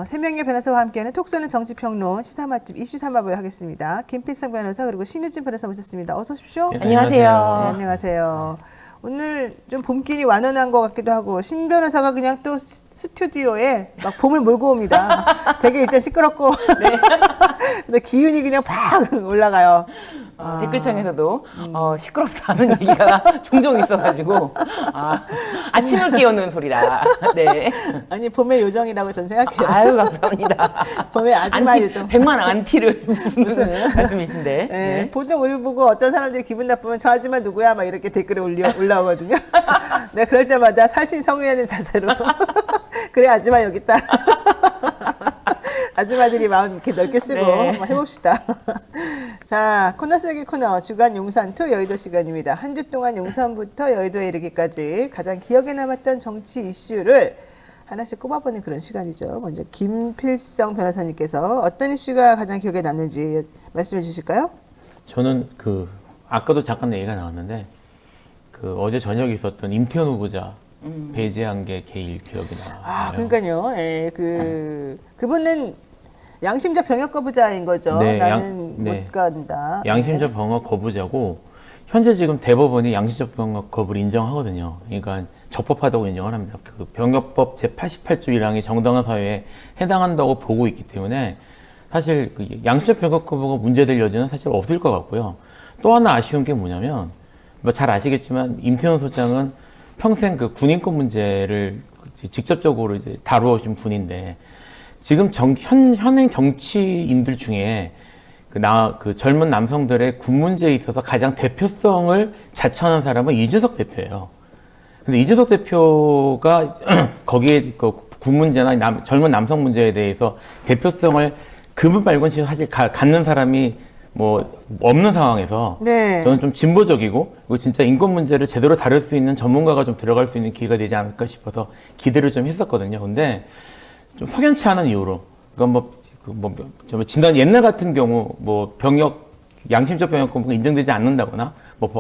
세 명의 변호사와 함께하는 톡 쏘는 정치평론 시사 맛집 이슈 삼합을 하겠습니다. 김필성 변호사 그리고 신유진 변호사 모셨습니다. 어서 오십시오. 네, 안녕하세요. 네, 안녕하세요. 오늘 좀 봄길이 완원한 것 같기도 하고 신 변호사가 그냥 또 스튜디오에 막 봄을 몰고 옵니다. 되게 일단 시끄럽고 네. 근데 기운이 그냥 팍 올라가요. 댓글창에서도 시끄럽다는 얘기가 종종 있어가지고 아침을 깨우는 소리라. 네. 아니 봄의 요정이라고 전 생각해요. 아유 감사합니다. 봄의 아줌마 안티, 요정. 100만 안티를 무슨 말씀이신데. 네, 네. 보통 우리 보고 어떤 사람들이 기분 나쁘면 저 아줌마 누구야? 막 이렇게 댓글에 올라오거든요. 네, 그럴 때마다 살신성의하는 자세로 그래 아줌마 여기 있다. 아줌마들이 마음 이렇게 넓게 쓰고 네. 한번 해봅시다. 자, 코너 속의 코너 주간 용산 투 여의도 시간입니다. 한 주 동안 용산부터 여의도에 이르기까지 가장 기억에 남았던 정치 이슈를 하나씩 꼽아보는 그런 시간이죠. 먼저 김필성 변호사님께서 어떤 이슈가 가장 기억에 남는지 말씀해 주실까요? 저는 아까도 잠깐 얘기가 나왔는데 어제 저녁에 있었던 임태현 후보자 배제한 게 제일 기억이 나요. 그러니까요. 예, 그분은 양심적 병역 거부자인 거죠. 네, 나는 네. 못 간다. 양심적 병역 거부자고 현재 지금 대법원이 양심적 병역 거부를 인정하거든요. 그러니까 적법하다고 인정을 합니다. 병역법 제88조 1항이 정당한 사회에 해당한다고 보고 있기 때문에 사실 양심적 병역 거부가 문제될 여지는 사실 없을 것 같고요. 또 하나 아쉬운 게 뭐냐면 뭐 잘 아시겠지만 임태현 소장은 평생 군인권 문제를 직접적으로 이제 다루어오신 분인데 지금 현행 정치인들 중에 젊은 남성들의 군 문제에 있어서 가장 대표성을 자처하는 사람은 이준석 대표예요. 근데 이준석 대표가 거기에 군 문제나 젊은 남성 문제에 대해서 대표성을 그분 말고는 지금 사실 갖는 사람이 뭐 없는 상황에서 네. 저는 좀 진보적이고 그리고 진짜 인권 문제를 제대로 다룰 수 있는 전문가가 좀 들어갈 수 있는 기회가 되지 않을까 싶어서 기대를 좀 했었거든요. 근데 좀 석연치 않은 이유로 지난 옛날 같은 경우 양심적 병역 거부가 인정되지 않는다거나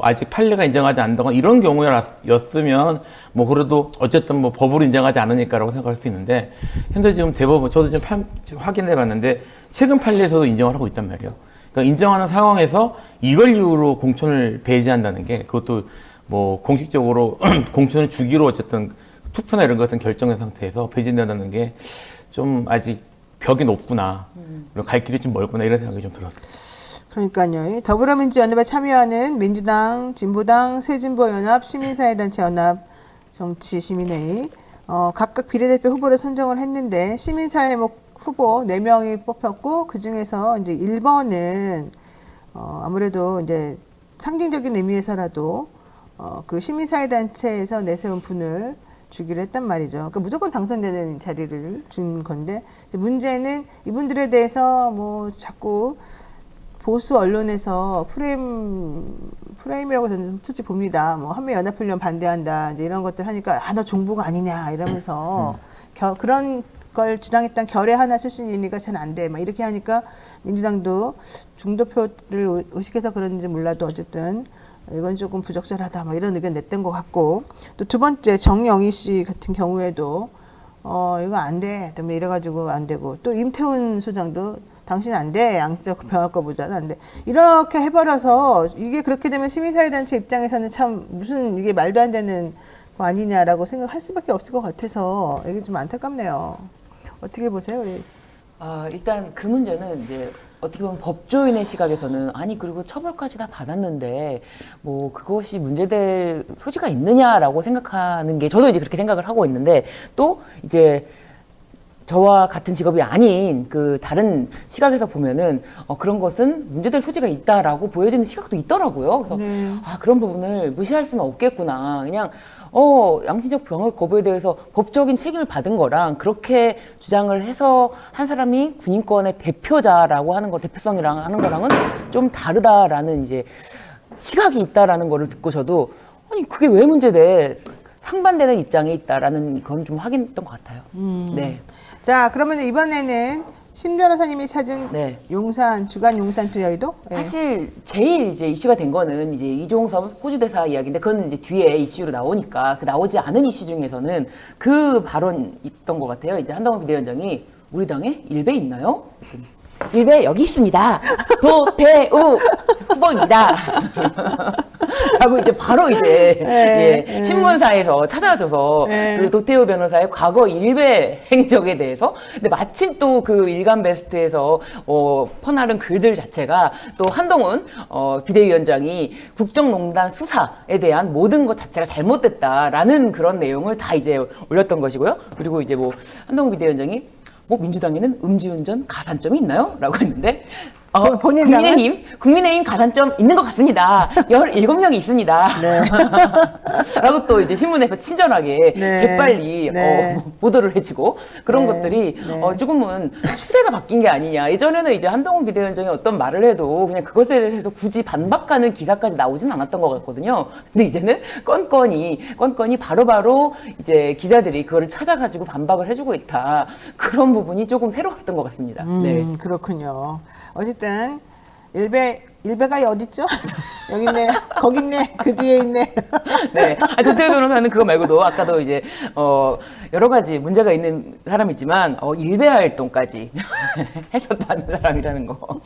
아직 판례가 인정하지 않는다거나 이런 경우였으면 그래도 어쨌든 법으로 인정하지 않으니까라고 생각할 수 있는데 현재 지금 대법원 저도 지금 확인해 봤는데 최근 판례에서도 인정을 하고 있단 말이에요. 그러니까 인정하는 상황에서 이걸 이유로 공천을 배제한다는 게 그것도 공식적으로 공천을 주기로 어쨌든 투표나 이런 것은 결정된 상태에서 배제된다는 게 좀 아직 벽이 높구나. 그리고 갈 길이 좀 멀구나 이런 생각이 좀 들었어요. 그러니까요. 더불어민주연합에 참여하는 민주당, 진보당, 새진보연합, 시민사회단체 연합, 정치시민회의 각각 비례대표 후보를 선정을 했는데 시민사회 후보 4명이 뽑혔고 그 중에서 이제 1번은 아무래도 이제 상징적인 의미에서라도 그 시민사회단체에서 내세운 분을 주기로 했단 말이죠. 그러니까 무조건 당선되는 자리를 준 건데 이제 문제는 이분들에 대해서 자꾸 보수 언론에서 프레임이라고 저는 솔직히 봅니다. 한미연합훈련 반대한다 이제 이런 것들 하니까 너 종북 아니냐 이러면서 그런 걸 주장했던 결의 하나 출신이니까 잘 안 돼. 이렇게 하니까 민주당도 중도표를 의식해서 그런지 몰라도 어쨌든 이건 조금 부적절하다. 이런 의견 냈던 것 같고 또 두 번째 정영희 씨 같은 경우에도 이거 안 돼. 이래가지고 안 되고 또 임태훈 소장도 당신 안 돼. 양심적 병역 거부자는 안 돼. 이렇게 해버려서 이게 그렇게 되면 시민사회단체 입장에서는 참 무슨 이게 말도 안 되는 거 아니냐라고 생각할 수밖에 없을 것 같아서 이게 좀 안타깝네요. 어떻게 보세요? 우리? 일단 그 문제는 이제 어떻게 보면 법조인의 시각에서는 그리고 처벌까지 다 받았는데 그것이 문제될 소지가 있느냐라고 생각하는 게 저도 이제 그렇게 생각을 하고 있는데 또 이제 저와 같은 직업이 아닌 다른 시각에서 보면은 그런 것은 문제될 소지가 있다라고 보여지는 시각도 있더라고요. 그래서 그런 부분을 무시할 수는 없겠구나. 그냥 양심적 병역 거부에 대해서 법적인 책임을 받은 거랑 그렇게 주장을 해서 한 사람이 군인권의 대표자라고 하는 거, 대표성이랑 하는 거랑은 좀 다르다라는 이제 시각이 있다라는 거를 듣고 저도 그게 왜 문제돼? 상반되는 입장에 있다라는 건 좀 확인했던 것 같아요. 네. 자, 그러면 이번에는 신 변호사님이 찾은 네. 용산, 주간 용산 투 여의도? 네. 사실 제일 이제 이슈가 된 거는 이제 이종섭 호주대사 이야기인데 그건 이제 뒤에 이슈로 나오니까 그 나오지 않은 이슈 중에서는 그 발언 있던 것 같아요. 이제 한동훈 비대위원장이 우리 당에 일배 있나요? 일배 여기 있습니다. 도태우 후보입니다. 라고 이제 바로 이제 신문사에서 찾아줘서 그 도태우 변호사의 과거 일배 행적에 대해서 근데 마침 또 그 일간 베스트에서 퍼나른 글들 자체가 또 한동훈 비대위원장이 국정농단 수사에 대한 모든 것 자체가 잘못됐다라는 그런 내용을 다 이제 올렸던 것이고요. 그리고 이제 뭐 한동훈 비대위원장이 뭐 민주당에는 음주운전 가산점이 있나요? 라고 했는데 본인 당은? 국민의힘 가산점 있는 것 같습니다. 17명이 있습니다. 네. 라고 또 이제 신문에서 친절하게 네. 재빨리 네. 보도를 해주고 그런 네. 것들이 네. 조금은 추세가 바뀐 게 아니냐. 예전에는 이제 한동훈 비대위원장이 어떤 말을 해도 그냥 그것에 대해서 굳이 반박하는 기사까지 나오진 않았던 것 같거든요. 근데 이제는 건건이 바로바로 이제 기자들이 그거를 찾아가지고 반박을 해주고 있다. 그런 부분이 조금 새로웠던 것 같습니다. 네. 그렇군요. 어쨌든 일베가 어딨죠? 여기 있네, 거기 있네, 그 뒤에 있네. 네. 조태우 변호사는 그거 말고도 아까도 이제 여러 가지 문제가 있는 사람이지만 일배 활동까지 했었다는 사람이라는 거.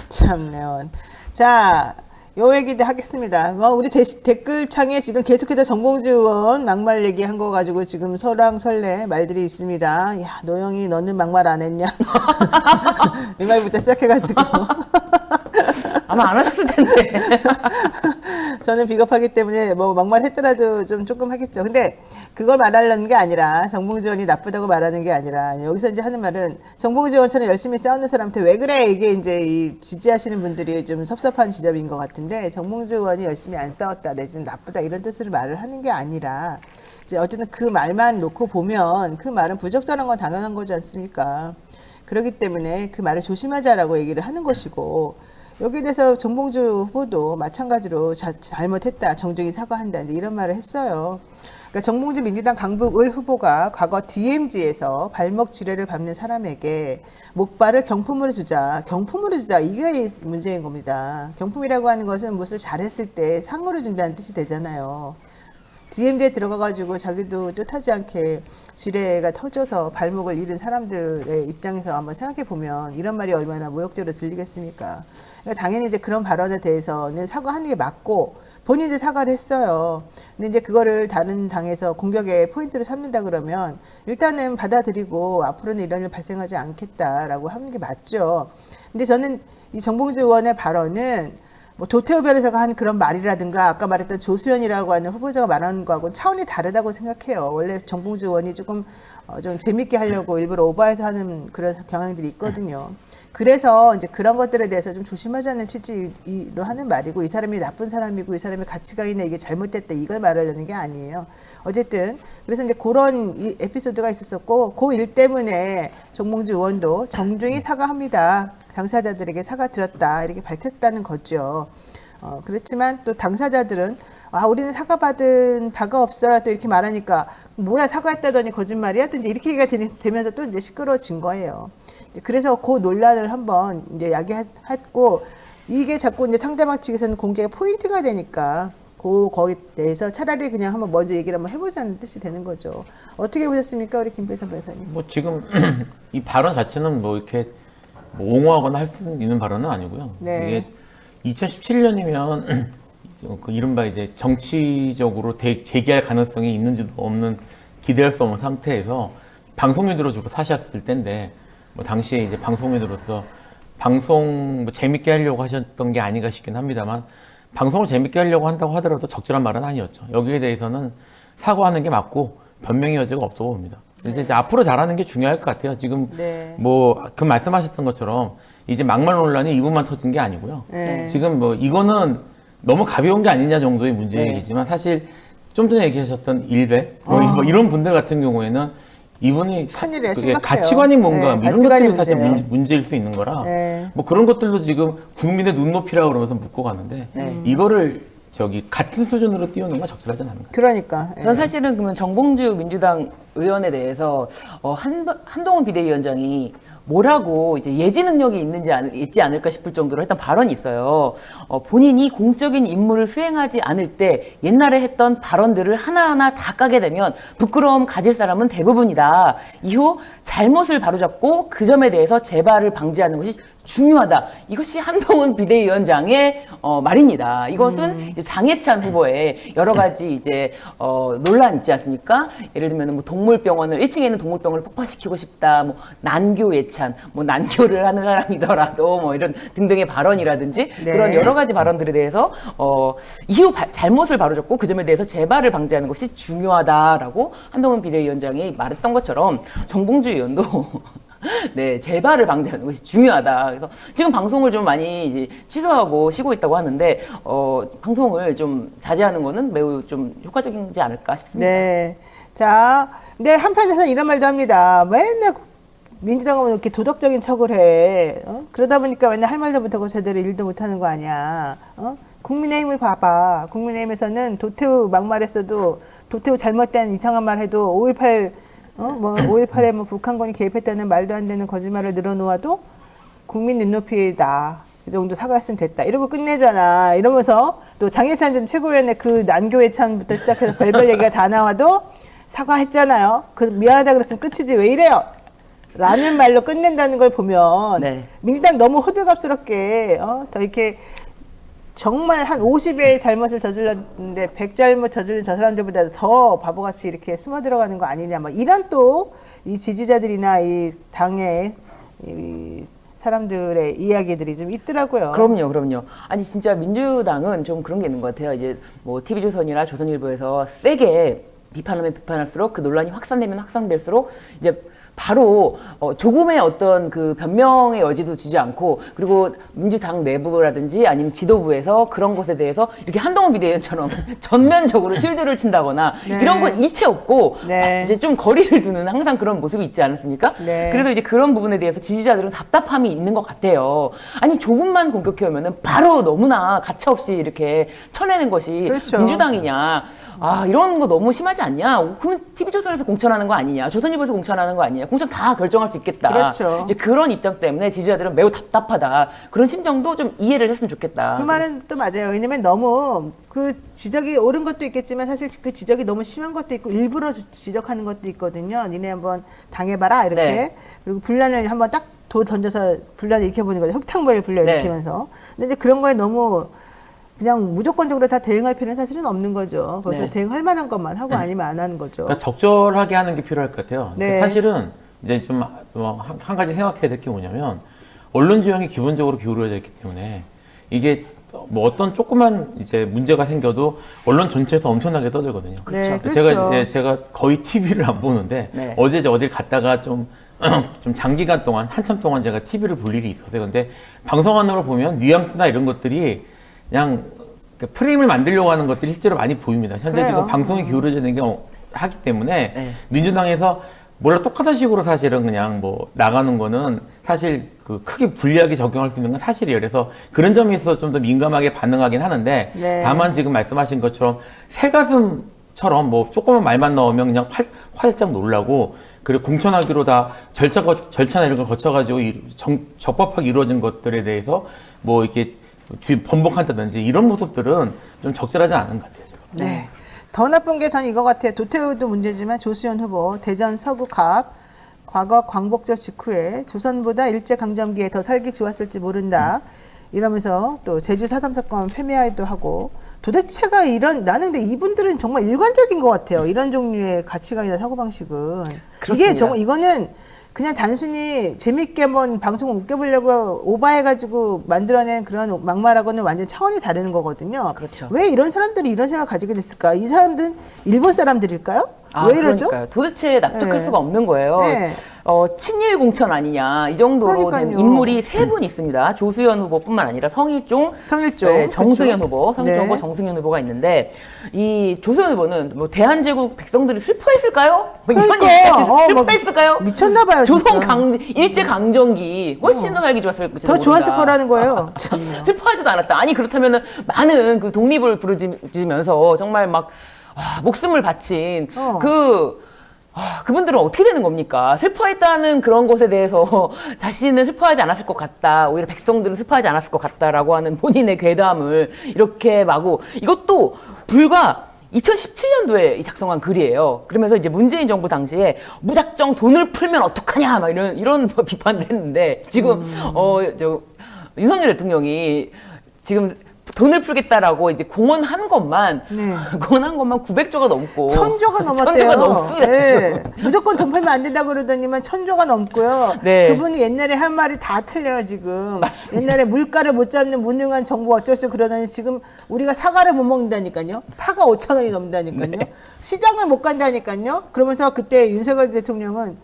참네요. 자, 요 얘기도 하겠습니다. 우리 댓글창에 지금 계속해서 정봉주 의원 막말 얘기한 거 가지고 지금 설왕설래 말들이 있습니다. 야, 노영이 너는 막말 안 했냐? 이 말부터 시작해가지고. 아마 안 하셨을 텐데. 저는 비겁하기 때문에 뭐 막말했더라도 조금 하겠죠. 근데 그걸 말하려는 게 아니라 정봉주 의원이 나쁘다고 말하는 게 아니라 여기서 이제 하는 말은 정봉주 의원처럼 열심히 싸우는 사람한테 왜 그래 이게 이제 이 지지하시는 분들이 좀 섭섭한 지점인 것 같은데 정봉주 의원이 열심히 안 싸웠다 내지는 나쁘다 이런 뜻으로 말을 하는 게 아니라 이제 어쨌든 그 말만 놓고 보면 그 말은 부적절한 건 당연한 거지 않습니까? 그렇기 때문에 그 말을 조심하자라고 얘기를 하는 것이고. 여기에 대해서 정봉주 후보도 마찬가지로 잘못했다, 정중히 사과한다, 이제 이런 말을 했어요. 그러니까 정봉주 민주당 강북을 후보가 과거 DMZ에서 발목 지뢰를 밟는 사람에게 목발을 경품으로 주자, 이게 문제인 겁니다. 경품이라고 하는 것은 무엇을 잘했을 때 상으로 준다는 뜻이 되잖아요. DMZ에 들어가가지고 자기도 뜻하지 않게 지뢰가 터져서 발목을 잃은 사람들의 입장에서 한번 생각해 보면 이런 말이 얼마나 모욕적으로 들리겠습니까? 그러니까 당연히 이제 그런 발언에 대해서는 사과하는 게 맞고 본인도 사과를 했어요. 근데 이제 그거를 다른 당에서 공격의 포인트를 삼는다 그러면 일단은 받아들이고 앞으로는 이런 일 발생하지 않겠다라고 하는 게 맞죠. 근데 저는 이 정봉주 의원의 발언은 뭐 도태우 변호사가 한 그런 말이라든가 아까 말했던 조수연이라고 하는 후보자가 말하는 거하고는 차원이 다르다고 생각해요. 원래 정봉주 의원이 조금 좀 재밌게 하려고 일부러 오버해서 하는 그런 경향들이 있거든요. 그래서 이제 그런 것들에 대해서 좀 조심하자는 취지로 하는 말이고 이 사람이 나쁜 사람이고 이 사람의 가치가 있네 이게 잘못됐다 이걸 말하려는 게 아니에요. 어쨌든 그래서 이제 그런 이 에피소드가 있었었고 그 일 때문에 정봉주 의원도 정중히 사과합니다. 당사자들에게 사과드렸다 이렇게 밝혔다는 거죠. 그렇지만 또 당사자들은 우리는 사과받은 바가 없어요 또 이렇게 말하니까 뭐야 사과했다더니 거짓말이야 또 이제 이렇게 얘기가 되면서 또 이제 시끄러워진 거예요. 그래서 그 논란을 한번 이제 야기했고 이게 자꾸 이제 상대방 측에서는 공개가 포인트가 되니까 거기에 대해서 차라리 그냥 한번 먼저 얘기를 한번 해보자는 뜻이 되는 거죠. 어떻게 보셨습니까, 우리 김필선 변호사님? 뭐 지금 이 발언 자체는 뭐 이렇게 뭐 옹호하거나 할 수 있는 발언은 아니고요. 네. 이게 2017년이면 그 이른바 이제 정치적으로 재기할 가능성이 있는지도 없는 기대할 수 없는 상태에서 방송인으로 주로 사셨을 때인데 뭐 당시에 이제 방송인으로서 방송 뭐 재밌게 하려고 하셨던 게 아닌가 싶긴 합니다만 방송을 재밌게 하려고 한다고 하더라도 적절한 말은 아니었죠. 여기에 대해서는 사과하는 게 맞고 변명의 여지가 없다고 봅니다. 이제 앞으로 잘하는 게 중요할 것 같아요. 지금 뭐 그 말씀하셨던 것처럼 이제 막말 논란이 이분만 터진 게 아니고요. 지금 뭐 이거는 너무 가벼운 게 아니냐 정도의 문제 얘기지만 사실 좀 전에 얘기하셨던 일배 뭐 이런 분들 같은 경우에는 이분이 가치관이 뭔가 이런 것들이 사실 문제일 수 있는 거라 뭐 그런 것들도 지금 국민의 눈높이라고 그러면서 묶어가는데 이거를 같은 수준으로 띄우는 건 적절하지 않은 것 같아요. 그러니까. 전 사실은 그러면 정봉주 민주당 의원에 대해서 한동훈 비대위원장이 뭐라고 이제 예지 능력이 있지 않을까 싶을 정도로 했던 발언이 있어요. 본인이 공적인 임무를 수행하지 않을 때 옛날에 했던 발언들을 하나하나 다 까게 되면 부끄러움 가질 사람은 대부분이다. 이후 잘못을 바로잡고 그 점에 대해서 재발을 방지하는 것이 중요하다. 이것이 한동훈 비대위원장의 말입니다. 이것은 이제 장해찬 후보의 여러 가지 이제 논란 있지 않습니까? 예를 들면 뭐 동물병원을 1층에 있는 동물병원을 폭파시키고 싶다. 뭐 난교 예찬, 뭐 난교를 하는 사람이더라도 뭐 이런 등등의 발언이라든지 네. 그런 여러 가지 발언들에 대해서 이후 잘못을 바로잡고 그 점에 대해서 재발을 방지하는 것이 중요하다라고 한동훈 비대위원장이 말했던 것처럼 정봉주 의원도 네, 재발을 방지하는 것이 중요하다. 그래서 지금 방송을 좀 많이 이제 취소하고 쉬고 있다고 하는데, 방송을 좀 자제하는 거는 매우 좀 효과적이지 않을까 싶습니다. 네. 자, 근데 한편에서는 이런 말도 합니다. 맨날 민주당은 이렇게 도덕적인 척을 해. 그러다 보니까 맨날 할 말도 못하고 제대로 일도 못하는 거 아니야. 국민의힘을 봐봐. 국민의힘에서는 도태우 막말했어도 도태우 잘못된 이상한 말 해도 5.18에 뭐 북한군이 개입했다는 말도 안 되는 거짓말을 늘어놓아도 국민 눈높이다. 그 정도 사과했으면 됐다. 이러고 끝내잖아. 이러면서 또 장해찬 전 최고위원의 그 난교 예찬부터 시작해서 별별 얘기가 다 나와도 사과했잖아요. 미안하다 그랬으면 끝이지 왜 이래요? 라는 말로 끝낸다는 걸 보면 네. 민주당 너무 호들갑스럽게 더 이렇게 정말 한 50의 잘못을 저질렀는데 100 잘못 저지른 저 사람들보다 더 바보같이 이렇게 숨어 들어가는 거 아니냐. 뭐 이런 또 이 지지자들이나 이 당의 이 사람들의 이야기들이 좀 있더라고요. 그럼요. 아니 진짜 민주당은 좀 그런 게 있는 것 같아요. 이제 뭐 TV조선이나 조선일보에서 세게 비판하면 비판할수록 그 논란이 확산되면 확산될수록 이제 바로 조금의 어떤 그 변명의 여지도 주지 않고 그리고 민주당 내부라든지 아니면 지도부에서 그런 것에 대해서 이렇게 한동훈 비대위원처럼 전면적으로 실드를 친다거나 네. 이런 건 일체 없고 네. 이제 좀 거리를 두는 항상 그런 모습이 있지 않았습니까? 네. 그래서 이제 그런 부분에 대해서 지지자들은 답답함이 있는 것 같아요. 아니 조금만 공격해 오면은 바로 너무나 가차없이 이렇게 쳐내는 것이 그렇죠. 민주당이냐? 아 이런 거 너무 심하지 않냐? 그러면 TV조선에서 공천하는 거 아니냐? 조선일보에서 공천하는 거 아니냐? 공천 다 결정할 수 있겠다. 그렇죠. 이제 그런 입장 때문에 지지자들은 매우 답답하다. 그런 심정도 좀 이해를 했으면 좋겠다. 그 말은 또 맞아요. 왜냐면 너무 그 지적이 옳은 것도 있겠지만 사실 그 지적이 너무 심한 것도 있고 일부러 지적하는 것도 있거든요. 니네 한번 당해봐라 이렇게. 네. 그리고 분란을 한번 딱 돌 던져서 분란을 일으켜보는 거죠. 흙탕물 분란 네. 일으키면서. 근데 이제 그런 거에 너무 그냥 무조건적으로 다 대응할 필요는 사실은 없는 거죠. 그래서 네. 대응할 만한 것만 하고 아니면 안 하는 거죠. 그러니까 적절하게 하는 게 필요할 것 같아요. 네. 사실은 이제 좀 한 가지 생각해야 될 게 뭐냐면 언론 지형이 기본적으로 기울어져 있기 때문에 이게 뭐 어떤 조그만 이제 문제가 생겨도 언론 전체에서 엄청나게 떠들거든요. 네, 그렇죠. 제가 거의 TV를 안 보는데 네. 어제 어딜 갔다가 좀 장기간 동안 한참 동안 제가 TV를 볼 일이 있었어요. 근데 방송안으로 보면 뉘앙스나 이런 것들이 그냥 프레임을 만들려고 하는 것들이 실제로 많이 보입니다. 현재 그래요. 지금 방송이 기울어져 있는 게 하기 때문에 네. 민주당에서 몰라 똑같은 식으로 사실은 그냥 뭐 나가는 거는 사실 그 크게 불리하게 적용할 수 있는 건 사실이에요. 그래서 그런 점에 있어서 좀 더 민감하게 반응하긴 하는데 네. 다만 지금 말씀하신 것처럼 새가슴처럼 뭐 조그만 말만 넣으면 그냥 활짝 놀라고 그리고 공천하기로 다 절차나 이런 걸 거쳐가지고 적법하게 이루어진 것들에 대해서 뭐 이렇게 번복한다든지 이런 모습들은 좀 적절하지 않은 것 같아요. 네. 더 나쁜 게 전 이거 같아요. 도태우도 문제지만 조수현 후보 대전 서구갑 과거 광복절 직후에 조선보다 일제강점기에 더 살기 좋았을지 모른다. 이러면서 또 제주 사담 사건 폐매하기도 하고 도대체가 이런 나는 근데 이분들은 정말 일관적인 것 같아요. 이런 종류의 가치관이나 사고방식은 그렇습니다. 이게 정말 이거는 그냥 단순히 재밌게 한번 방송을 웃겨보려고 오바해가지고 만들어낸 그런 막말하고는 완전 차원이 다른 거거든요. 그렇죠. 왜 이런 사람들이 이런 생각 가지게 됐을까? 이 사람들은 일본 사람들일까요? 왜 이러죠? 그러니까요. 도대체 납득할 네. 수가 없는 거예요. 네. 친일 공천 아니냐 이 정도로 된 그러니까요. 인물이 세 분 있습니다. 조수현 후보뿐만 아니라 성일종, 성일종, 네, 정승현 그쵸? 후보, 성일종 네. 후보, 정승현 후보가 있는데 이 조수현 후보는 뭐 대한제국 백성들이 슬퍼했을까요? 뭐 이런 그러니까, 얘기까지 막 슬퍼했을까요? 미쳤나봐요. 조선 진짜. 일제 강점기 훨씬 더 살기 좋았을 것이다. 더 좋았을 거라는 거예요. 슬퍼하지도 않았다. 아니 그렇다면은 많은 그 독립을 부르짖으면서 정말 막 목숨을 바친 그 그분들은 어떻게 되는 겁니까? 슬퍼했다는 그런 것에 대해서 자신은 슬퍼하지 않았을 것 같다. 오히려 백성들은 슬퍼하지 않았을 것 같다라고 하는 본인의 괴담을 이렇게 마구 이것도 불과 2017년도에 작성한 글이에요. 그러면서 이제 문재인 정부 당시에 무작정 돈을 풀면 어떡하냐 막 이런 비판을 했는데 지금 윤석열 대통령이 지금 돈을 풀겠다라고 이제 공언한 것만 네. 공언한 것만 900조가 넘고 1000조가 넘었대요. 1000조가 넘습니다. 네. 무조건 돈 팔면 안 된다고 그러더니만 1000조가 넘고요. 네. 그분이 옛날에 한 말이 다 틀려요, 지금. 옛날에 물가를 못 잡는 무능한 정부 어쩌죠 그러더니 지금 우리가 사과를 못 먹는다니까요. 파가 5,000원이 넘는다니까요. 네. 시장을 못 간다니까요. 그러면서 그때 윤석열 대통령은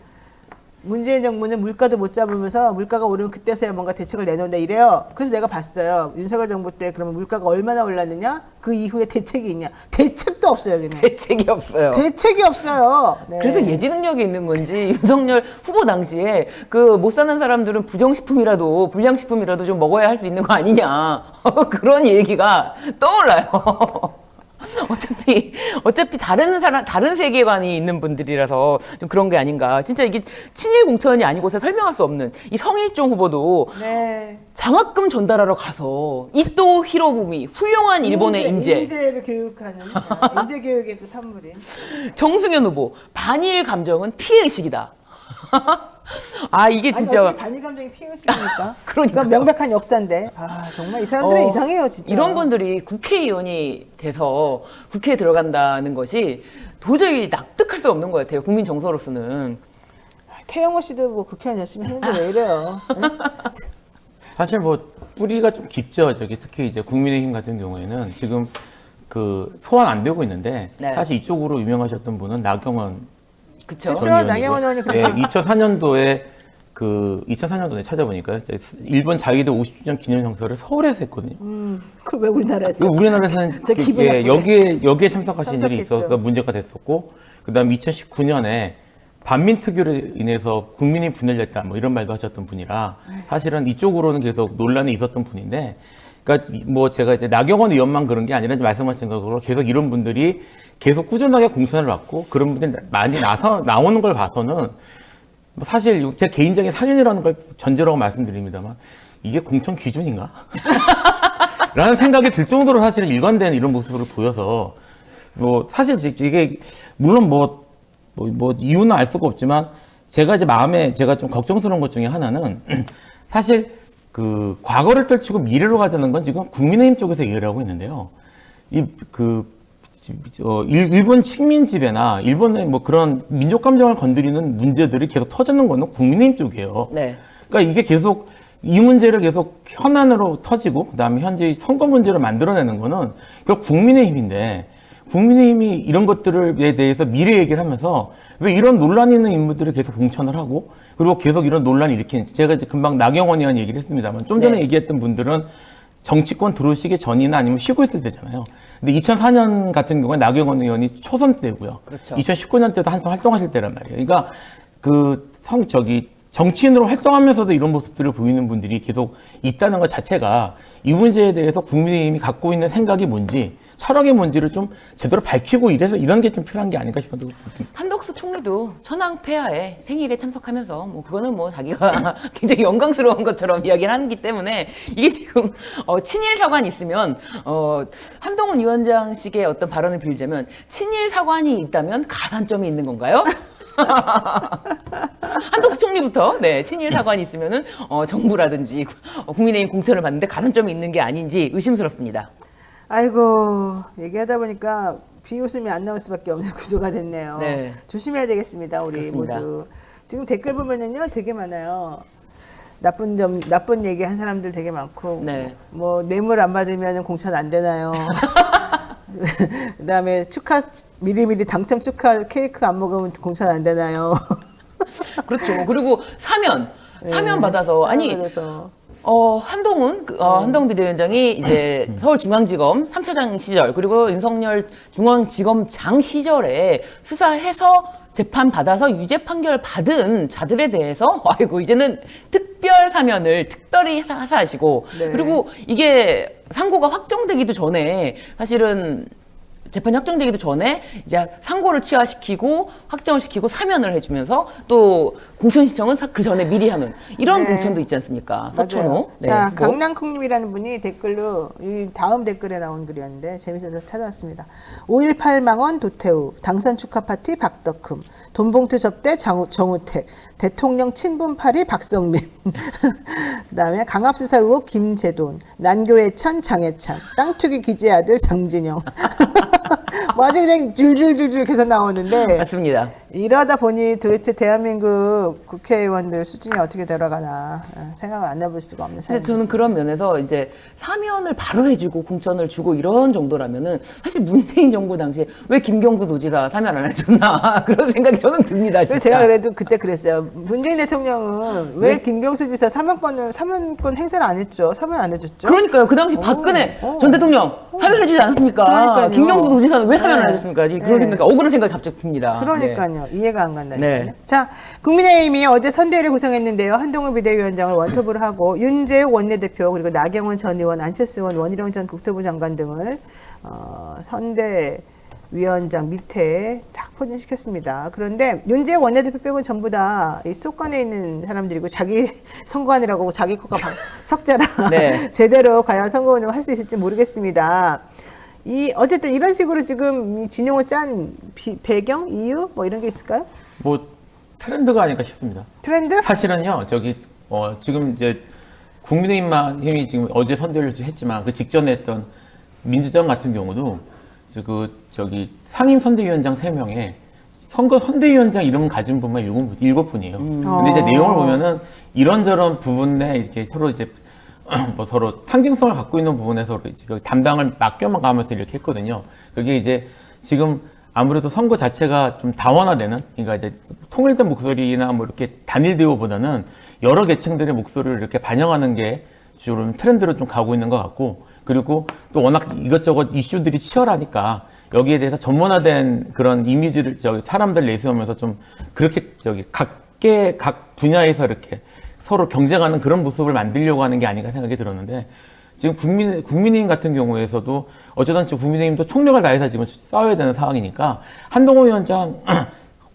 문재인 정부는 물가도 못 잡으면서 물가가 오르면 그때서야 뭔가 대책을 내놓는다 이래요. 그래서 내가 봤어요. 윤석열 정부 때 그러면 물가가 얼마나 올랐느냐? 그 이후에 대책이 있냐? 대책도 없어요, 여기는. 대책이 없어요. 대책이 없어요. 네. 그래서 예지 능력이 있는 건지 윤석열 후보 당시에 그 못 사는 사람들은 부정식품이라도 불량식품이라도 좀 먹어야 할 수 있는 거 아니냐 그런 얘기가 떠올라요. 어차피 다른 세계관이 있는 분들이라서 좀 그런 게 아닌가. 진짜 이게 친일 공천이 아니고서 설명할 수 없는 이 성일종 후보도 네. 장학금 전달하러 가서 이토 히로부미 훌륭한 일본의 인재. 인재를 교육하는 인재 교육의 또 산물인. 정승현 후보 반일 감정은 피해 의식이다. 이게 아니 진짜 어떻게 반일 감정이 피해의식입니까? 그러니까. 명백한 역사인데. 정말 이 사람들은 이상해요, 진짜. 이런 분들이 국회의원이 돼서 국회에 들어간다는 것이 도저히 납득할 수 없는 것 같아요. 국민 정서로서는. 태영호 씨도 뭐 국회의원 열심히 했는데 왜 이래요? 네? 사실 뭐 뿌리가 좀 깊죠. 특히 이제 국민의힘 같은 경우에는 지금 그 소환 안 되고 있는데 네. 사실 이쪽으로 유명하셨던 분은 나경원 그쵸? 그렇죠. 전 나경원 의원이 네, 2004년도에 찾아보니까 일본 자위대 50주년 기념정서를 서울에서 했거든요. 그럼 왜 우리나라에서? 우리나라에서는 제 기분 나쁘네. 여기에 참석하신 일이 참석했죠. 있어서 문제가 됐었고, 그다음 2019년에 반민특위로 인해서 국민이 분열 냈다 뭐 이런 말도 하셨던 분이라 사실은 이쪽으로는 계속 논란이 있었던 분인데, 그러니까 뭐 제가 이제 나경원 의원만 그런 게 아니라 말씀하신 것으로 계속 이런 분들이 계속 꾸준하게 공천을 받고 그런 분들이 많이 나오는 걸 봐서는 뭐 사실 제 개인적인 사견이라는 걸 전제로 말씀드립니다만 이게 공천 기준인가? 라는 생각이 들 정도로 사실은 일관된 이런 모습을 보여서 뭐 사실 이게 물론 뭐 이유는 알 수가 없지만 제가 이제 마음에 제가 좀 걱정스러운 것 중에 하나는 사실 그 과거를 떨치고 미래로 가자는 건 지금 국민의힘 쪽에서 얘기를 하고 있는데요. 일본 식민 지배나 일본의 뭐 그런 민족 감정을 건드리는 문제들이 계속 터지는 거는 국민의힘 쪽이에요. 네. 그러니까 이게 계속 이 문제를 계속 현안으로 터지고 그다음에 현재 선거 문제를 만들어내는 거는 결국 국민의힘인데 국민의힘이 이런 것들에 대해서 미래 얘기를 하면서 왜 이런 논란이 있는 인물들을 계속 공천을 하고 그리고 계속 이런 논란을 일으키는지 제가 이제 금방 나경원 의원 얘기를 했습니다만 좀 전에 네. 얘기했던 분들은 정치권 들어오시기 전이나 아니면 쉬고 있을 때잖아요. 근데 2004년 같은 경우에 나경원 의원이 초선 때고요. 그렇죠. 2019년 때도 한참 활동하실 때란 말이에요. 그러니까 정치인으로 활동하면서도 이런 모습들을 보이는 분들이 계속 있다는 것 자체가 이 문제에 대해서 국민의힘이 갖고 있는 생각이 뭔지 철학이 뭔지를 좀 제대로 밝히고 이런 게 좀 필요한 게 아닌가 싶어도 한덕수 총리도 천황 폐하의 생일에 참석하면서 뭐 그거는 뭐 자기가 굉장히 영광스러운 것처럼 이야기를 하기 때문에 이게 지금 친일 사관이 있으면 한동훈 위원장식의 어떤 발언을 빌자면 친일 사관이 있다면 가산점이 있는 건가요? 한덕수 총리부터 친일 사관이 있으면은 정부라든지 국민의힘 공천을 받는데 가산점이 있는 게 아닌지 의심스럽습니다. 아이고 얘기하다 보니까 비웃음이 안 나올 수밖에 없는 구조가 됐네요. 네. 조심해야 되겠습니다, 우리 그렇습니다. 모두. 지금 댓글 보면은요, 되게 많아요. 나쁜 얘기 한 사람들 되게 많고, 네. 뭐 뇌물 안 받으면 공천 안 되나요? 그다음에 미리미리 당첨 축하 케이크 안 먹으면 공천 안 되나요? 그렇죠. 그리고 사면 받아서 받아서. 한동훈 비대위원장이 이제 서울중앙지검 3차장 시절 그리고 윤석열 중앙지검장 시절에 수사해서 재판 받아서 유죄 판결 받은 자들에 대해서 이제는 특별 사면을 특별히 하사하시고 네. 그리고 이게 상고가 확정되기도 전에 사실은 재판이 확정되기도 전에 이제 상고를 취하시키고 확정을 시키고 사면을 해주면서 또 공천 신청은 그 전에 미리 하는 이런 네. 공천도 있지 않습니까? 맞아요. 서천호. 자, 그거. 강남콩님이라는 분이 댓글로 이 다음 댓글에 나온 글이었는데 재밌어서 찾아왔습니다. 5.18망원 도태우, 당선 축하 파티 박덕흠, 돈봉투 접대 정우택, 대통령 친분파리 박성민, 그다음에 강압수사 의혹 김재돈, 난교회찬 장해찬, 땅투기 기재 아들 장진영. 뭐 아주 그냥 줄줄줄줄 계속 나오는데 맞습니다. 이러다 보니 도대체 대한민국 국회의원들 수준이 어떻게 들어가나 생각을 안 해볼 수가 없는 사실 상황이 저는 그런 면에서 이제 사면을 바로 해주고 공천을 주고 이런 정도라면은 사실 문재인 정부 당시에 왜 김경수 도지사 사면 안 해줬나 그런 생각이 저는 듭니다. 그래서 진짜. 제가 그래도 그때 그랬어요. 문재인 대통령은 왜 네. 김경수 지사 사면권 행사를 안 했죠? 사면 안 해줬죠? 그러니까요. 그 당시 박근혜 전 대통령 사면해주지 않았습니까? 그러니까요. 김경수 도지사는 왜 사면 안 네. 해줬습니까? 네. 그런 생각, 억울한 생각이 갑자기 듭니다. 그러니까요. 이해가 안 간다니까요. 네. 자, 국민의힘이 어제 선대위를 구성했는데요. 한동훈 비대위원장을 원톱으로 하고 윤재욱 원내대표 그리고 나경원 전 의원, 안철수 의원, 원희룡 전 국토부 장관 등을 선대위원장 밑에 딱 포진시켰습니다. 그런데 윤재욱 원내대표 빼고는 전부 다 이 속관에 있는 사람들이고 자기 선거하느라고 자기 거가 석자라 네. 제대로 과연 선거 운영을 할 수 있을지 모르겠습니다. 어쨌든 이런 식으로 지금 이 진용을 짠 배경, 이유 뭐 이런 게 있을까요? 뭐 트렌드가 아닐까 싶습니다. 트렌드? 사실은요, 지금 이제 국민의힘이 지금 어제 선대를 했지만 그 직전에 했던 민주당 같은 경우도 상임 선대위원장 3명에 선거 선대위원장 이름 가진 분만 7분이에요. 근데 이제 내용을 보면은 이런저런 부분에 이렇게 서로 이제 서로 상징성을 갖고 있는 부분에서 담당을 맡겨가면서 이렇게 했거든요. 그게 이제 지금 아무래도 선거 자체가 좀 다원화되는, 그러니까 이제 통일된 목소리나 뭐 이렇게 단일 대우보다는 여러 계층들의 목소리를 이렇게 반영하는 게 좀 트렌드로 좀 가고 있는 것 같고, 그리고 또 워낙 이것저것 이슈들이 치열하니까 여기에 대해서 전문화된 그런 이미지를 사람들 내세우면서 좀 그렇게 각 분야에서 이렇게 서로 경쟁하는 그런 모습을 만들려고 하는 게 아닌가 생각이 들었는데, 지금 국민의힘 같은 경우에서도 어쩌다 국민의힘도 총력을 다해서 지금 싸워야 되는 상황이니까 한동훈 위원장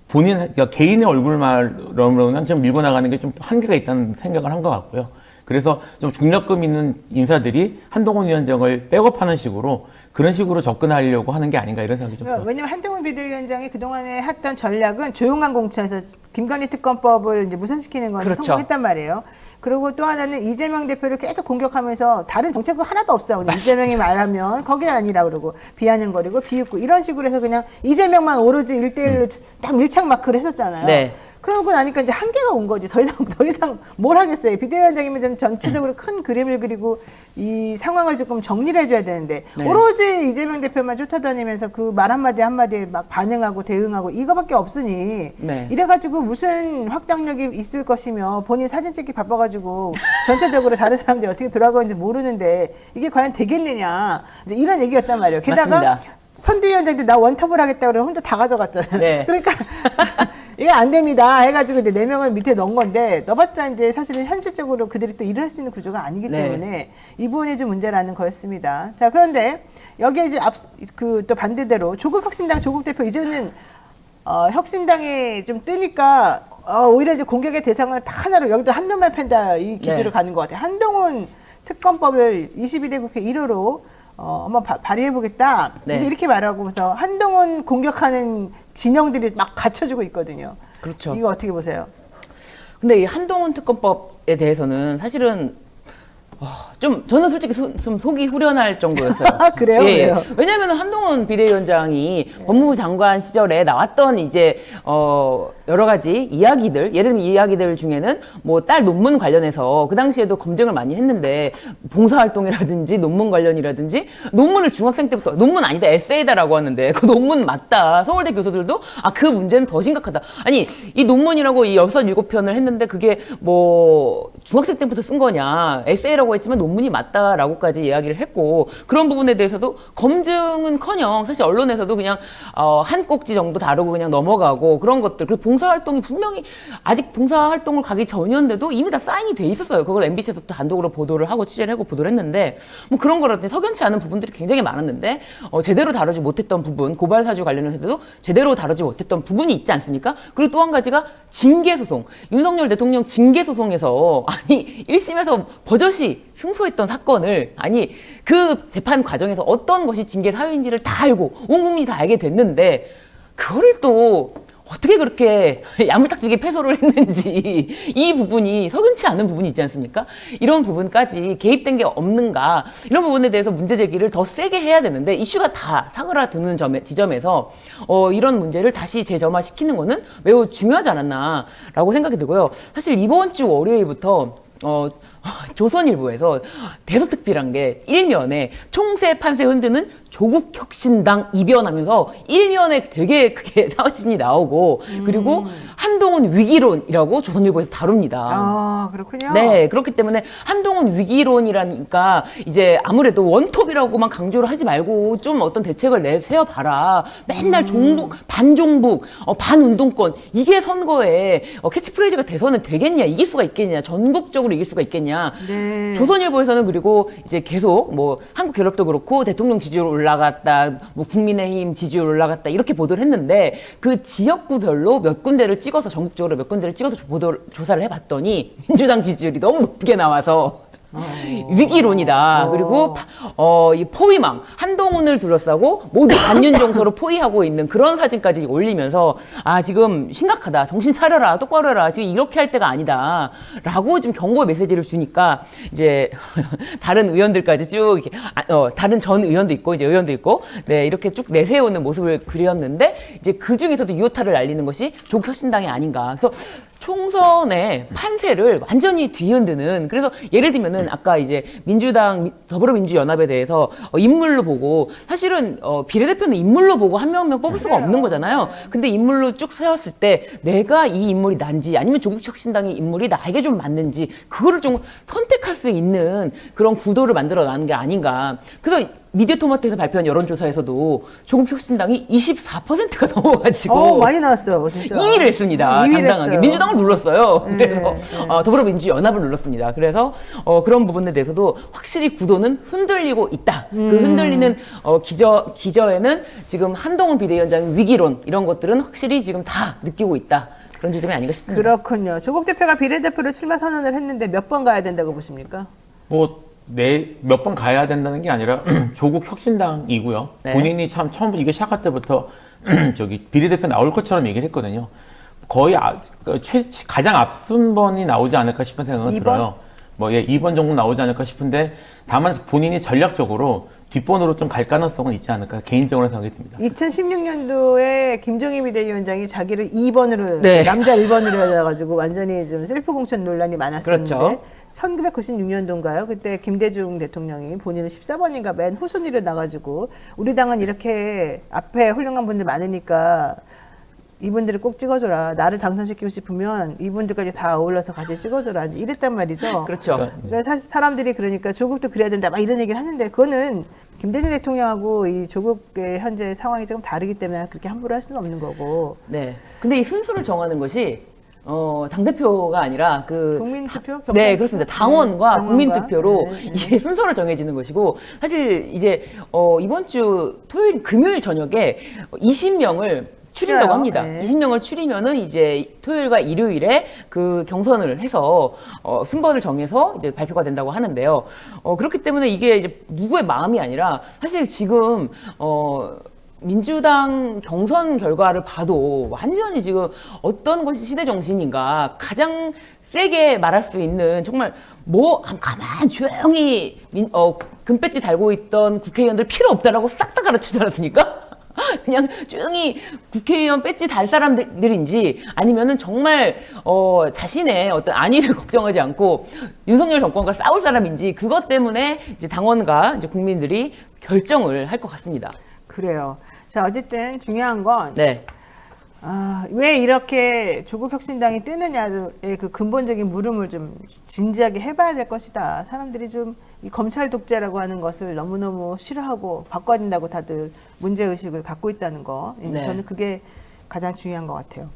그러니까 개인의 얼굴만으로는 좀 밀고 나가는 게 좀 한계가 있다는 생각을 한 것 같고요. 그래서 좀 중력감 있는 인사들이 한동훈 위원장을 백업하는 식으로 그런 식으로 접근하려고 하는 게 아닌가 이런 생각이 좀 들었어요. 왜냐면 한동훈 비대위원장이 그동안에 했던 전략은 조용한 공천에서 김건희 특검법을 이제 무산시키는 건 그렇죠. 성공했단 말이에요. 그리고 또 하나는 이재명 대표를 계속 공격하면서 다른 정책은 하나도 없어. 그냥 이재명이 말하면 거기에 아니라 그러고 비아냥거리고 비웃고 이런 식으로 해서 그냥 이재명만 오로지 1대1로 딱 밀착 마크를 했었잖아요. 네. 그러고 나니까 이제 한계가 온 거지. 더 이상 뭘 하겠어요. 비대위원장이면 좀 전체적으로 큰 그림을 그리고 이 상황을 조금 정리를 해줘야 되는데 네. 오로지 이재명 대표만 쫓아다니면서 그 말 한마디에 막 반응하고 대응하고 이거밖에 없으니 네. 이래가지고 무슨 확장력이 있을 것이며 본인 사진 찍기 바빠가지고 전체적으로 다른 사람들이 어떻게 돌아가는지 모르는데 이게 과연 되겠느냐 이제 이런 얘기였단 말이에요. 게다가 맞습니다. 선대위원장들 나 원톱을 하겠다고 그래서 혼자 다 가져갔잖아요. 네. 그러니까 이게 안 됩니다 해가지고 이제 4명을 밑에 넣은 건데 넣어봤자 이제 사실은 현실적으로 그들이 또 일을 할 수 있는 구조가 아니기 네. 때문에 이 부분이 좀 문제라는 거였습니다. 자, 그런데 여기에 이제 또 반대대로 조국 혁신당 조국 대표 이제는 혁신당이 좀 뜨니까 오히려 이제 공격의 대상을 다 하나로 여기도 한눈만 팬다 이 기조로 네. 가는 것 같아요. 한동훈 특검법을 22대 국회 1호로 한번 발의해보겠다. 네. 이제 이렇게 말하고서 한동훈 공격하는 진영들이 막 갖춰주고 있거든요. 그렇죠. 이거 어떻게 보세요? 근데 이 한동훈 특검법에 대해서는 사실은 저는 솔직히 좀 속이 후련할 정도였어요. 아, 그래요? 예, 왜요? 왜냐하면 한동훈 비대위원장이 법무부 장관 시절에 나왔던 이제 여러 가지 이야기들, 예를 들면 이야기들 중에는 뭐 딸 논문 관련해서 그 당시에도 검증을 많이 했는데 봉사활동이라든지 논문 관련이라든지 논문을 중학생 때부터 논문 아니다 에세이다라고 하는데 그 논문 맞다. 서울대 교수들도 그 문제는 더 심각하다. 아니 이 논문이라고 이 6, 7편을 했는데 그게 뭐 중학생 때부터 쓴 거냐 에세이라고 했지만 논문이 맞다라고까지 이야기를 했고 그런 부분에 대해서도 검증은커녕 사실 언론에서도 그냥 한 꼭지 정도 다루고 그냥 넘어가고 그런 것들 그리고 봉사활동이 분명히 아직 봉사활동을 가기 전이었는데도 이미 다 사인이 돼 있었어요. 그걸 MBC에서 또 단독으로 보도를 하고 취재를 하고 보도를 했는데 뭐 그런 거라든지 석연치 않은 부분들이 굉장히 많았는데 제대로 다루지 못했던 부분 고발 사주 관련해서도 제대로 다루지 못했던 부분이 있지 않습니까? 그리고 또 한 가지가 징계 소송. 윤석열 대통령 징계 소송에서 아니 1심에서 버젓이 승소했던 사건을 아니 그 재판 과정에서 어떤 것이 징계 사유인지를 다 알고 온 국민이 다 알게 됐는데 그거를 또 어떻게 그렇게 야물딱지게 패소를 했는지 이 부분이 석연치 않은 부분이 있지 않습니까? 이런 부분까지 개입된 게 없는가 이런 부분에 대해서 문제 제기를 더 세게 해야 되는데 이슈가 다 사그라드는 지점에서 이런 문제를 다시 재점화시키는 거는 매우 중요하지 않았나라고 생각이 들고요. 사실 이번 주 월요일부터 조선일보에서 대서특필한 게 일면에 총세 판세 흔드는 조국 혁신당 이변하면서 일면에 되게 크게 사진이 나오고 그리고 한동훈 위기론이라고 조선일보에서 다룹니다. 아, 그렇군요. 네, 그렇기 때문에 한동훈 위기론이라니까 이제 아무래도 원톱이라고만 강조를 하지 말고 좀 어떤 대책을 내세워봐라. 맨날 종북, 반종북, 반운동권 이게 선거에 캐치프레이즈가 돼서는 되겠냐, 이길 수가 있겠냐, 전국적으로 이길 수가 있겠냐. 네. 조선일보에서는 그리고 이제 계속 뭐 한국갤럽도 그렇고 대통령 지지율 올라갔다, 뭐 국민의힘 지지율 올라갔다 이렇게 보도를 했는데 그 지역구별로 몇 군데를 찍어서 전국적으로 몇 군데를 찍어서 조사를 해봤더니 민주당 지지율이 너무 높게 나와서 위기론이다. 그리고 이 포위망 한동훈을 둘러싸고 모두 반윤정서로 포위하고 있는 그런 사진까지 올리면서 아 지금 심각하다. 정신 차려라. 똑바로 해라. 지금 이렇게 할 때가 아니다. 라고 좀 경고 메시지를 주니까 이제 다른 의원들까지 쭉 이렇게 다른 전 의원도 있고 이제 의원도 있고 네 이렇게 쭉 내세우는 모습을 그렸는데 이제 그 중에서도 유효타를 날리는 것이 조국혁신당이 아닌가. 그래서 총선의 판세를 완전히 뒤흔드는 그래서 예를 들면은 아까 이제 민주당 더불어민주연합에 대해서 인물로 보고 사실은 비례대표는 인물로 보고 한 명 한 명 뽑을 수가 없는 거잖아요. 근데 인물로 쭉 세웠을 때 내가 이 인물이 난지 아니면 조국혁신당의 인물이 나에게 좀 맞는지 그거를 좀 선택할 수 있는 그런 구도를 만들어 나가는 게 아닌가. 그래서 미디어토마토에서 발표한 여론조사에서도 조국혁신당이 24%가 넘어가지고 많이 나왔어요, 진짜. 2위를 했습니다. 2위를 당당하게. 했어요. 민주당을 눌렀어요. 네, 그래서 네. 더불어민주연합을 눌렀습니다. 그래서 그런 부분에 대해서도 확실히 구도는 흔들리고 있다. 그 흔들리는 기저에는 지금 한동훈 비대위원장의 위기론 이런 것들은 확실히 지금 다 느끼고 있다. 그런 지점이 아닌가 싶습니다. 그렇군요. 조국 대표가 비례대표로 출마 선언을 했는데 몇 번 가야 된다고 보십니까? 몇 번 가야 된다는 게 아니라 조국 혁신당이고요. 네. 본인이 참 처음부터 이거 시작할 때부터 저기 비례대표 나올 것처럼 얘기를 했거든요. 거의 가장 앞선 번이 나오지 않을까 싶은 생각은 2번? 들어요. 2번 정도 나오지 않을까 싶은데 다만 본인이 전략적으로 뒷번으로 좀 갈 가능성은 있지 않을까 개인적으로 생각이 듭니다. 2016년도에 김종인 비대위원장이 자기를 2번으로 네. 남자 1번으로 해가지고 완전히 좀 셀프 공천 논란이 많았었는데 그렇죠. 1996년도인가요? 그때 김대중 대통령이 본인은 14번인가 맨 후순위로 나가지고 우리 당은 이렇게 앞에 훌륭한 분들 많으니까 이분들을 꼭 찍어줘라. 나를 당선시키고 싶으면 이분들까지 다 어울러서 같이 찍어줘라. 이랬단 말이죠. 그렇죠. 그러니까 사실 사람들이 그러니까 조국도 그래야 된다 막 이런 얘기를 하는데 그거는 김대중 대통령하고 이 조국의 현재 상황이 조금 다르기 때문에 그렇게 함부로 할 수는 없는 거고. 네. 근데 이 순서를 정하는 것이 당대표가 아니라 국민투표? 네, 그렇습니다. 당원과 당원과. 국민투표로 네, 네. 이게 순서를 정해지는 것이고 사실 이제 이번 주 금요일 저녁에 20명을 추린다고 합니다. 네. 20명을 추리면은 이제 토요일과 일요일에 그 경선을 해서 순번을 정해서 이제 발표가 된다고 하는데요. 그렇기 때문에 이게 이제 누구의 마음이 아니라 사실 지금 민주당 경선 결과를 봐도 완전히 지금 어떤 것이 시대 정신인가 가장 세게 말할 수 있는 정말 가만 조용히 금배지 달고 있던 국회의원들 필요 없다라고 싹 다 가르치지 않았습니까? 그냥 조용히 국회의원 배지 달 사람들인지 아니면은 정말 자신의 어떤 안위를 걱정하지 않고 윤석열 정권과 싸울 사람인지 그것 때문에 이제 당원과 이제 국민들이 결정을 할 것 같습니다. 그래요. 자, 어쨌든 중요한 건 네. 왜 이렇게 조국혁신당이 뜨느냐의 그 근본적인 물음을 좀 진지하게 해봐야 될 것이다. 사람들이 좀 이 검찰 독재라고 하는 것을 너무너무 싫어하고 바꿔야 된다고 다들 문제의식을 갖고 있다는 거. 네. 저는 그게 가장 중요한 것 같아요.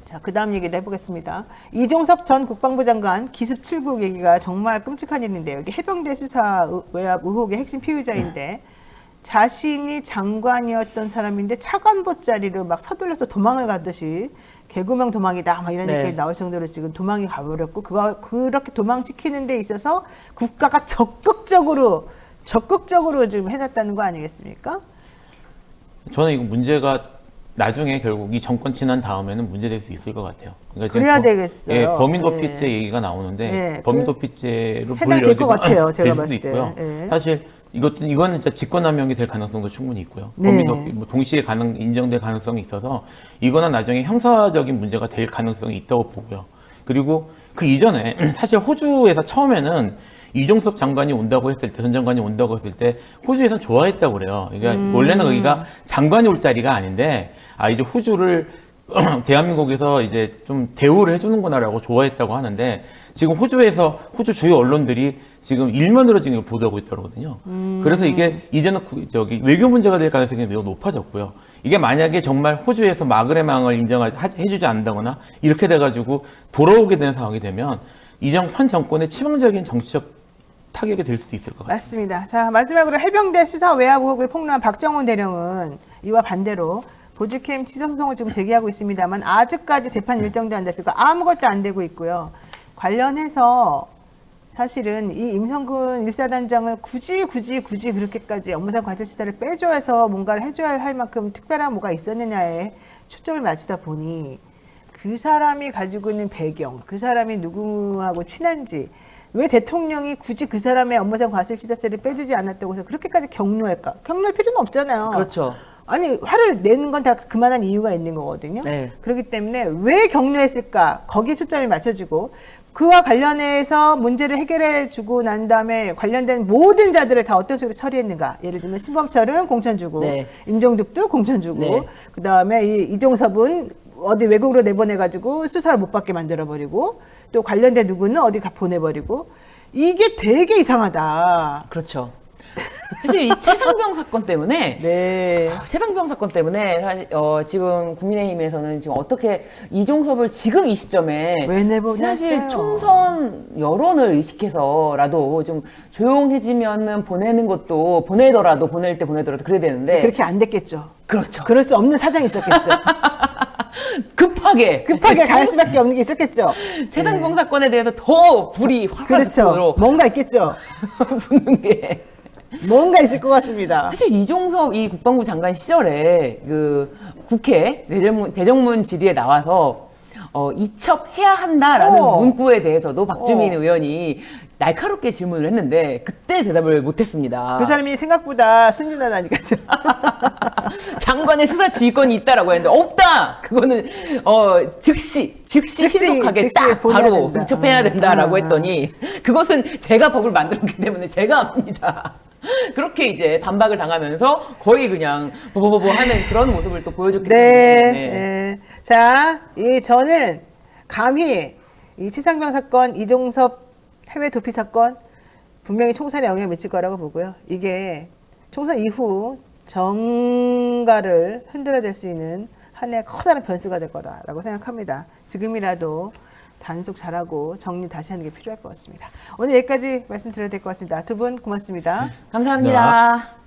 자, 그 다음 얘기를 해보겠습니다. 이종섭 전 국방부 장관 기습 출국 얘기가 정말 끔찍한 일인데요. 이게 해병대 수사 외압 의혹의 핵심 피의자인데 자신이 장관이었던 사람인데 차관보 자리로 막 서둘러서 도망을 가듯이 개구멍 도망이다 막 이런 네. 얘기 나올 정도로 지금 도망이 가버렸고 그렇게 도망시키는 데 있어서 국가가 적극적으로 지금 해놨다는 거 아니겠습니까? 저는 이거 문제가 나중에 결국 이 정권 지난 다음에는 문제될 수 있을 것 같아요. 그러니까 지금 그래야 되겠어요. 예, 범인 네. 도피죄 얘기가 나오는데 네, 범인 도피죄로 해당될 볼 것 여지도 같아요. 제가 될 수도 봤을 때. 있고요. 네. 사실 이거는 진짜 직권남용이 될 가능성도 충분히 있고요. 네. 범인 도피 동시에 인정될 가능성이 있어서 이거는 나중에 형사적인 문제가 될 가능성이 있다고 보고요. 그리고 그 이전에 사실 호주에서 처음에는 이종섭 장관이 온다고 했을 때, 전 장관이 온다고 했을 때 호주에서는 좋아했다고 그래요. 그러니까 원래는 여기가 장관이 올 자리가 아닌데 이제 호주를 대한민국에서 이제 좀 대우를 해주는구나라고 좋아했다고 하는데 지금 호주에서 호주 주요 언론들이 지금 일면으로 지금 보도하고 있더라고요. 그래서 이게 이제는 외교 문제가 될 가능성이 매우 높아졌고요. 이게 만약에 정말 호주에서 마그레망을 해주지 않는다거나 이렇게 돼가지고 돌아오게 되는 상황이 되면 현 정권의 치명적인 정치적 타격이 될 수도 있을 것 같아요. 맞습니다. 자, 마지막으로 해병대 수사 외압 의혹을 폭로한 박정훈 대령은 이와 반대로 보직해임 취소 소송을 지금 제기하고 있습니다만 아직까지 재판 일정도 안 잡히고 아무것도 안 되고 있고요. 관련해서 사실은 이 임성근 1사단장을 굳이 그렇게까지 업무상 과실치사를 빼줘야 해서 뭔가를 해줘야 할 만큼 특별한 뭐가 있었느냐에 초점을 맞추다 보니 그 사람이 가지고 있는 배경, 그 사람이 누구하고 친한지, 왜 대통령이 굳이 그 사람의 업무상 과실치사죄를 빼주지 않았다고 해서 그렇게까지 격노할까? 격노할 필요는 없잖아요. 그렇죠. 아니, 화를 내는 건 다 그만한 이유가 있는 거거든요. 네. 그렇기 때문에 왜 격노했을까? 거기에 초점이 맞춰지고 그와 관련해서 문제를 해결해주고 난 다음에 관련된 모든 자들을 다 어떤 식으로 처리했는가? 예를 들면 신범철은 공천 주고 네. 임종득도 공천 주고 네. 그 다음에 이종섭은 어디 외국으로 내보내가지고 수사를 못 받게 만들어버리고 또 관련된 누구는 어디 보내버리고 이게 되게 이상하다. 그렇죠. 사실 이 최상병 사건 때문에 네. 최상병 사건 때문에 사실 지금 국민의힘에서는 지금 어떻게 이종섭을 지금 이 시점에 왜 내보냈어요? 사실 총선 여론을 의식해서라도 좀 조용해지면은 보낼 때 보내더라도 그래야 되는데 그렇게 안 됐겠죠. 그렇죠. 그럴 수 없는 사정이 있었겠죠. 급하게 갈 수밖에 없는 게 있었겠죠. 최상병 사건에 대해서 더 불이 확 그렇죠. 뭔가 있겠죠. 붙는 게 뭔가 있을 것 같습니다. 사실 이종섭 이 국방부 장관 시절에 그 국회 대정문 질의에 나와서 이첩해야 한다라는 문구에 대해서도 박주민 의원이 날카롭게 질문을 했는데 그때 대답을 못했습니다. 그 사람이 생각보다 순진하다니까요. 장관의 수사 지휘권이 있다라고 했는데 없다. 그거는 즉시 신속하게 즉시 딱 보내야 바로 된다. 이첩해야 된다라고 했더니 그것은 제가 법을 만들었기 때문에 제가 압니다. 그렇게 이제 반박을 당하면서 거의 그냥 보보보보 하는 그런 모습을 또 보여줬기 때문에. 네. 자, 저는 감히 이 최상병 사건, 이종섭 해외 도피 사건 분명히 총선에 영향을 미칠 거라고 보고요. 이게 총선 이후 정가를 흔들어댈 수 있는 하나의 커다란 변수가 될 거라고 생각합니다. 지금이라도 단속 잘하고 정리 다시 하는 게 필요할 것 같습니다. 오늘 여기까지 말씀드려야 될 것 같습니다. 두 분 고맙습니다. 감사합니다.